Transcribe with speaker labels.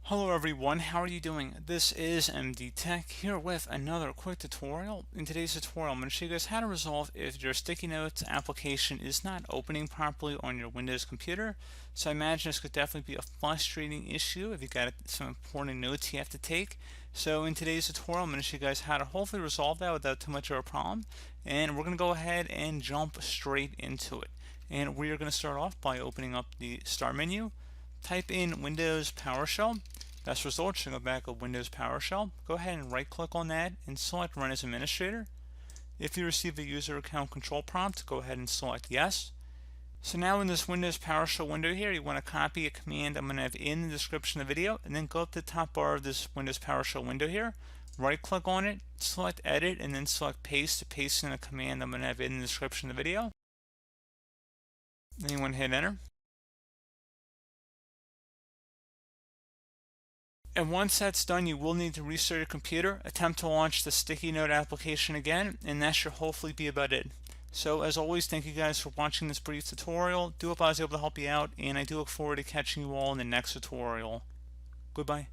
Speaker 1: Hello everyone, how are you doing? This is MD Tech here with another quick tutorial. In today's tutorial, I'm going to show you guys how to resolve if your Sticky Notes application is not opening properly on your Windows computer. So I imagine this could definitely be a frustrating issue if you got some important notes you have to take. So in today's tutorial, I'm going to show you guys how to hopefully resolve that without too much of a problem. And we're going to go ahead and jump straight into it. And we are going to start off by opening up the Start menu. Type in Windows PowerShell. Best result should go back to Windows PowerShell. Go ahead and right click on that and select Run as Administrator. If you receive a user account control prompt, go ahead and select Yes. So now in this Windows PowerShell window here, you want to copy a command I'm going to have in the description of the video, and then go up to the top bar of this Windows PowerShell window here, right click on it, select Edit, and then select Paste to paste in a command I'm going to have in the description of the video. Then you want to hit Enter. And once that's done, you will need to restart your computer, attempt to launch the Sticky Note application again, and that should hopefully be about it. So as always, thank you guys for watching this brief tutorial. Do hope I was able to help you out, and I do look forward to catching you all in the next tutorial. Goodbye.